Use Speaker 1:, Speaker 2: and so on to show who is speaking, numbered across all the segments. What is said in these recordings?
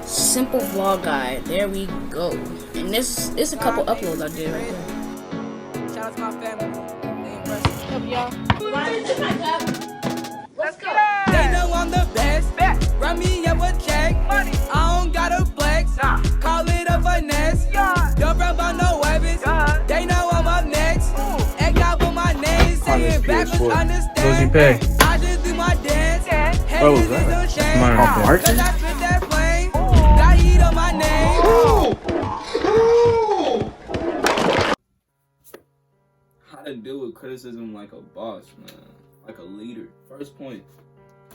Speaker 1: Simple vlog guide. There we go. And this is a couple uploads I did right there.
Speaker 2: Shout out to my family. What's up, y'all?
Speaker 3: Let's go.
Speaker 2: They know I'm the best. Run me up a check. Money. I don't gotta flex. Nah. Call it a finesse. Yeah. Don't rub on no weapons. Yeah. They know I'm up next. Egg out with my name. Saying backwards, understand.
Speaker 4: What was you pay?
Speaker 2: I just do my dance.
Speaker 4: What was that? That's mine off Martin?
Speaker 2: I spit that flame. Got heat on my name.
Speaker 5: How to deal with criticism like a boss, man. Like a leader. First point.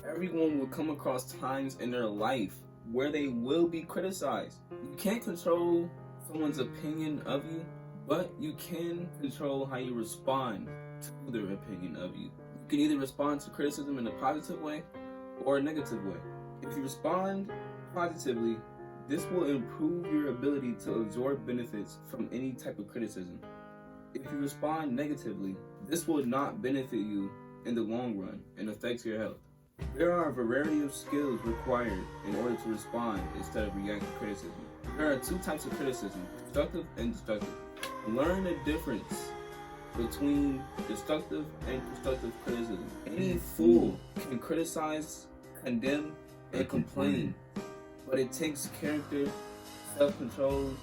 Speaker 5: Everyone will come across times in their life where they will be criticized. You can't control someone's opinion of you, but you can control how you respond to their opinion of you. You can either respond to criticism in a positive way or a negative way. If you respond positively, this will improve your ability to absorb benefits from any type of criticism. If you respond negatively, this will not benefit you in the long run and affects your health. There are a variety of skills required in order to respond instead of react to criticism. There are two types of criticism, constructive and destructive. Learn the difference between destructive and constructive criticism. Any fool can criticize, condemn, and complain, but it takes character, self-control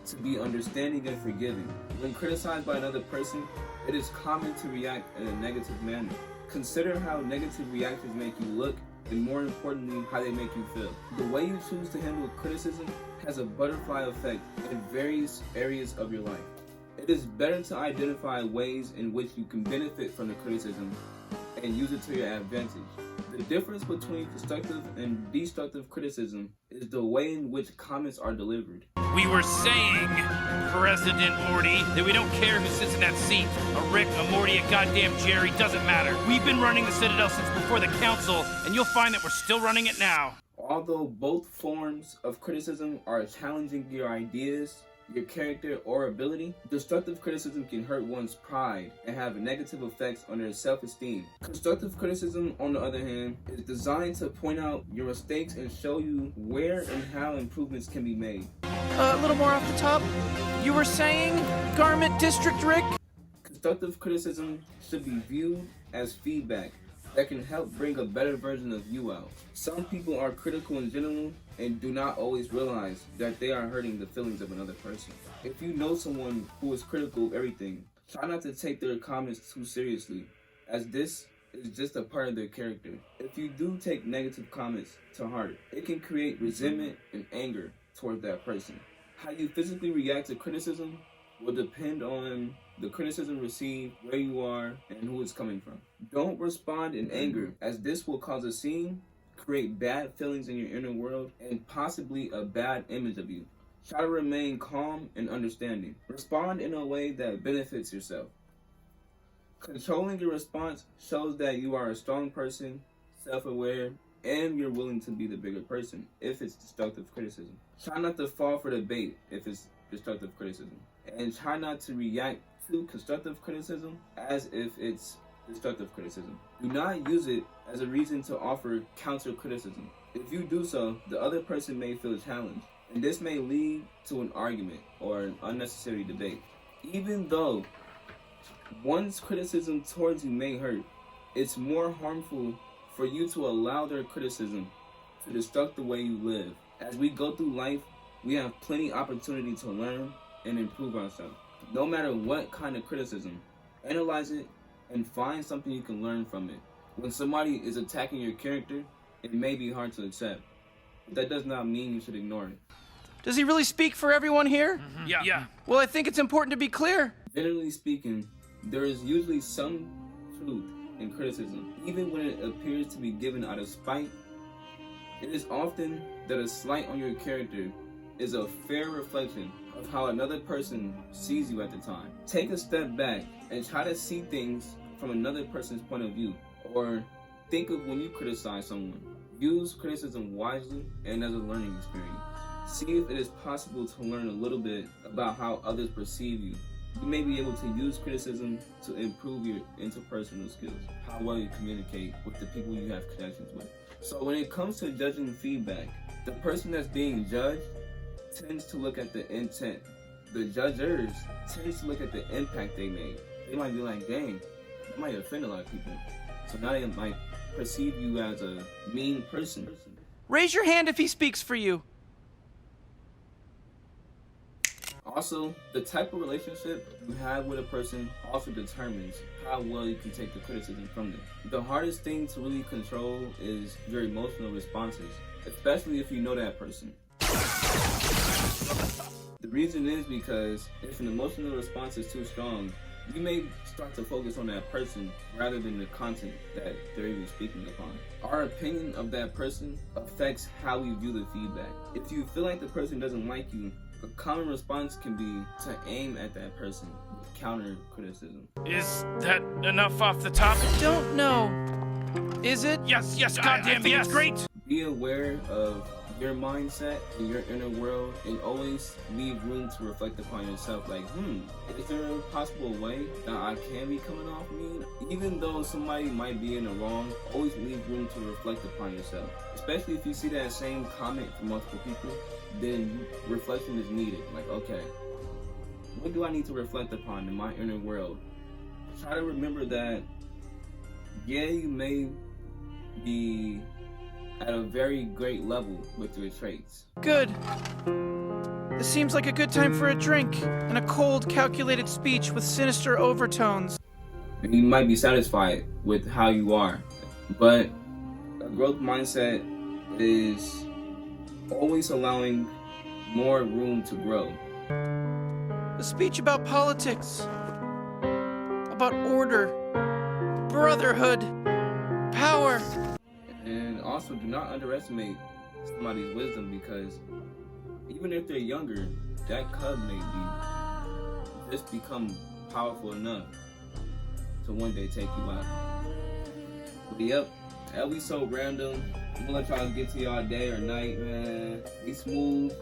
Speaker 5: to be understanding and forgiving. When criticized by another person, it is common to react in a negative manner. Consider how negative reactions make you look, and more importantly, how they make you feel. The way you choose to handle criticism has a butterfly effect in various areas of your life. It is better to identify ways in which you can benefit from the criticism and use it to your advantage. The difference between constructive and destructive criticism is the way in which comments are delivered.
Speaker 6: We were saying, President Morty, that we don't care who sits in that seat. A Rick, a Morty, a goddamn Jerry, doesn't matter. We've been running the Citadel since before the council, and you'll find that we're still running it now.
Speaker 5: Although both forms of criticism are challenging your ideas, your character, or ability, destructive criticism can hurt one's pride and have negative effects on their self-esteem. Constructive criticism, on the other hand, is designed to point out your mistakes and show you where and how improvements can be made.
Speaker 3: A little more off the top. You were saying, Garment District Rick?
Speaker 5: Constructive criticism should be viewed as feedback that can help bring a better version of you out. Some people are critical in general and do not always realize that they are hurting the feelings of another person. If you know someone who is critical of everything, try not to take their comments too seriously, as this is just a part of their character. If you do take negative comments to heart, it can create resentment and anger towards that person. How you physically react to criticism will depend on the criticism received, where you are, and who it's coming from. Don't respond in anger, as this will cause a scene, create bad feelings in your inner world, and possibly a bad image of you. Try to remain calm and understanding. Respond in a way that benefits yourself. Controlling your response shows that you are a strong person, self-aware, and you're willing to be the bigger person if it's destructive criticism. Try not to fall for the bait if it's destructive criticism. And try not to react to constructive criticism as if it's destructive criticism. Do not use it as a reason to offer counter criticism. If you do so, the other person may feel challenged, and this may lead to an argument or an unnecessary debate. Even though one's criticism towards you may hurt, it's more harmful for you to allow their criticism to destruct the way you live. As we go through life, we have plenty opportunity to learn and improve ourselves. No matter what kind of criticism, analyze it and find something you can learn from it. When somebody is attacking your character, it may be hard to accept, but that does not mean you should ignore it.
Speaker 3: Does he really speak for everyone here?
Speaker 6: Mm-hmm. Yeah.
Speaker 3: Well, I think it's important to be clear.
Speaker 5: Generally speaking, there is usually some truth in criticism. Even when it appears to be given out of spite, it is often that a slight on your character is a fair reflection of how another person sees you at the time. Take a step back and try to see things from another person's point of view, or think of when you criticize someone. Use criticism wisely and as a learning experience. See if it is possible to learn a little bit about how others perceive you. You may be able to use criticism to improve your interpersonal skills, how well you communicate with the people you have connections with. So when it comes to judging feedback, The person that's being judged tends to look at the intent. The judgers tends to look at the impact they made. They might be like, dang, that might offend a lot of people. So now they might perceive you as a mean person.
Speaker 3: Raise your hand if he speaks for you.
Speaker 5: Also, the type of relationship you have with a person also determines how well you can take the criticism from them. The hardest thing to really control is your emotional responses, especially if you know that person. The reason is because if an emotional response is too strong, you may start to focus on that person rather than the content that they're even speaking upon. Our opinion of that person affects how we view the feedback. If you feel like the person doesn't like you, a common response can be to aim at that person with counter criticism.
Speaker 6: Is that enough off the top?
Speaker 3: Don't know. Is it?
Speaker 6: Yes, goddamn, yes. It's great.
Speaker 5: Be aware of your mindset and your inner world, and always leave room to reflect upon yourself. Like, is there a possible way that I can be coming off mean? Even though somebody might be in the wrong, always leave room to reflect upon yourself. Especially if you see that same comment from multiple people, then reflection is needed. Like, okay, what do I need to reflect upon in my inner world? Try to remember that, yeah, you may be at a very great level with your traits.
Speaker 3: Good. This seems like a good time for a drink and a cold, calculated speech with sinister overtones.
Speaker 5: And you might be satisfied with how you are, but a growth mindset is always allowing more room to grow.
Speaker 3: A speech about politics, about order, brotherhood, power.
Speaker 5: And also, do not underestimate somebody's wisdom, because even if they're younger, that cub may be just become powerful enough to one day take you out. But yep, that'll be so random. I'm gonna let y'all get to y'all day or night, man. Be smooth.